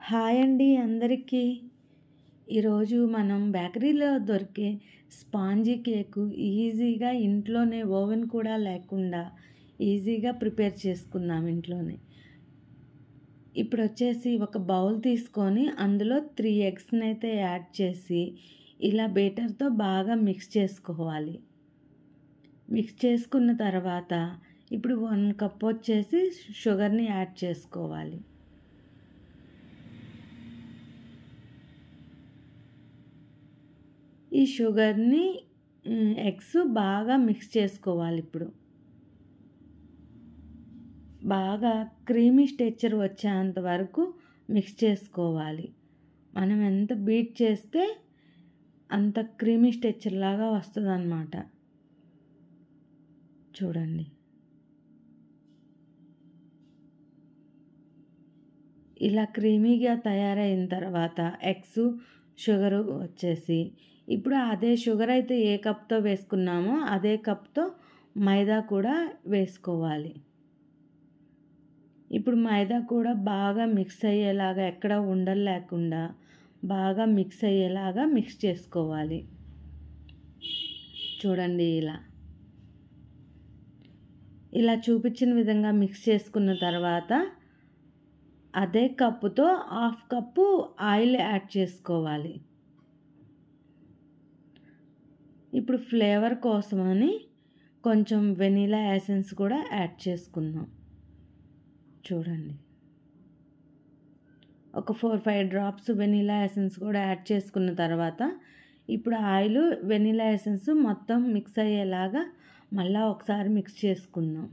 Hi అండి అందరికీ. ఈరోజు మనం బేకరీలో దొరికే స్పాంజీ కేకు ఈజీగా ఇంట్లోనే ఓవెన్ కూడా లేకుండా ఈజీగా ప్రిపేర్ చేసుకుందాం ఇంట్లోనే. ఇప్పుడు వచ్చేసి ఒక బౌల్ తీసుకొని అందులో 3 ఎగ్స్ని అయితే యాడ్ చేసి ఇలా బీటర్తో బాగా మిక్స్ చేసుకోవాలి. మిక్స్ చేసుకున్న తర్వాత ఇప్పుడు 1 కప్ వచ్చేసి షుగర్ని యాడ్ చేసుకోవాలి. ఈ షుగర్ని ఎగ్స్ బాగా మిక్స్ చేసుకోవాలి. ఇప్పుడు బాగా క్రీమీ టెక్స్చర్ వచ్చేంత వరకు మిక్స్ చేసుకోవాలి. మనం ఎంత బీట్ చేస్తే అంత క్రీమీ టెక్స్చర్ లాగా వస్తుంది అన్నమాట. చూడండి, ఇలా క్రీమీగా తయారైన తర్వాత ఎగ్స్ షుగరు వచ్చేసి ఇప్పుడు అదే షుగర్ అయితే ఏ కప్తో వేసుకున్నామో అదే కప్తో మైదా కూడా వేసుకోవాలి. ఇప్పుడు మైదా కూడా బాగా మిక్స్ అయ్యేలాగా ఎక్కడ ఉండలు లేకుండా బాగా మిక్స్ అయ్యేలాగా మిక్స్ చేసుకోవాలి. చూడండి, ఇలా చూపించిన విధంగా మిక్స్ చేసుకున్న తర్వాత అదే కప్పుతో 1/2 కప్పు ఆయిల్ యాడ్ చేసుకోవాలి. ఇప్పుడు ఫ్లేవర్ కోసమని కొంచెం వెనీలా ఎసెన్స్ కూడా యాడ్ చేసుకుందాం. చూడండి, ఒక 4-5 డ్రాప్స్ వెనీలా ఎసెన్స్ కూడా యాడ్ చేసుకున్న తర్వాత ఇప్పుడు ఆయిల్ వెనీలా ఎసెన్స్ మొత్తం మిక్స్ అయ్యేలాగా మళ్ళీ ఒకసారి మిక్స్ చేసుకుందాం.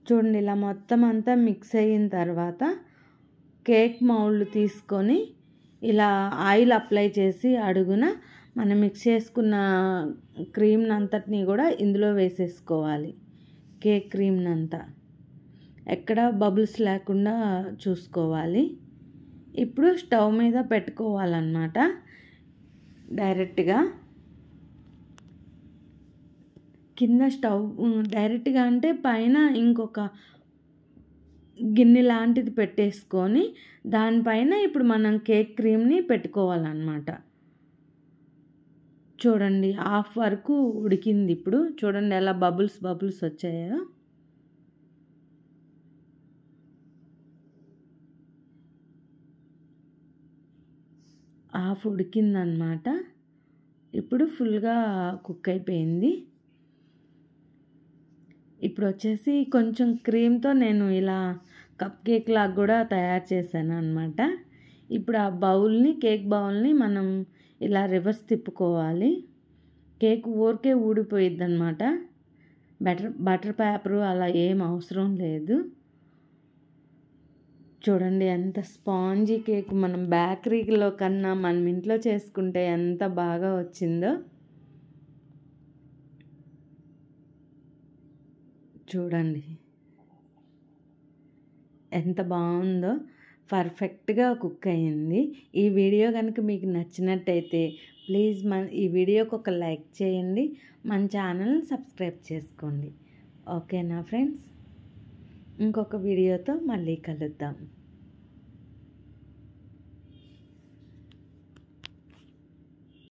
చూడండి, ఇలా మొత్తం అంతా మిక్స్ అయిన తర్వాత కేక్ మౌల్డ్ తీసుకొని ఇలా ఆయిల్ అప్లై చేసి అడుగున మనం మిక్స్ చేసుకున్న క్రీమ్ని అంతటినీ కూడా ఇందులో వేసేసుకోవాలి. కేక్ క్రీమ్ని అంతా ఎక్కడ బబుల్స్ లేకుండా చూసుకోవాలి. ఇప్పుడు స్టవ్ మీద పెట్టుకోవాలన్నమాట. డైరెక్ట్గా కింద స్టవ్ డైరెక్ట్గా అంటే పైన ఇంకొక గిన్నె లాంటిది పెట్టేసుకొని దానిపైన ఇప్పుడు మనం కేక్ క్రీమ్ని పెట్టుకోవాలన్నమాట. చూడండి, 1/2 వరకు ఉడికింది. ఇప్పుడు చూడండి ఎలా బబుల్స్ వచ్చాయో. హాఫ్ ఉడికిందన్నమాట. ఇప్పుడు ఫుల్గా కుక్ అయిపోయింది. ఇప్పుడు వచ్చేసి కొంచెం క్రీమ్తో నేను ఇలా కప్ కేక్ లాగా కూడా తయారు చేశాను అన్నమాట. ఇప్పుడు ఆ కేక్ బౌల్ని మనం ఇలా రివర్స్ తిప్పుకోవాలి. కేక్ ఊరికే ఊడిపోయిద్ది అన్నమాట. బటర్ పేపరు అలా ఏం అవసరం లేదు. చూడండి, ఎంత స్పాంజీ కేక్ మనం బేకరీలో కన్నా మనం ఇంట్లో చేసుకుంటే ఎంత బాగా వచ్చిందో. చూడండి ఎంత బాగుందో, పర్ఫెక్ట్గా కుక్ అయ్యింది. ఈ వీడియో కనుక మీకు నచ్చినట్టయితే ప్లీజ్ ఈ వీడియోకి ఒక లైక్ చేయండి, మన ఛానల్ని సబ్స్క్రైబ్ చేసుకోండి. ఓకేనా ఫ్రెండ్స్? ఇంకొక వీడియోతో మళ్ళీ కలుద్దాం.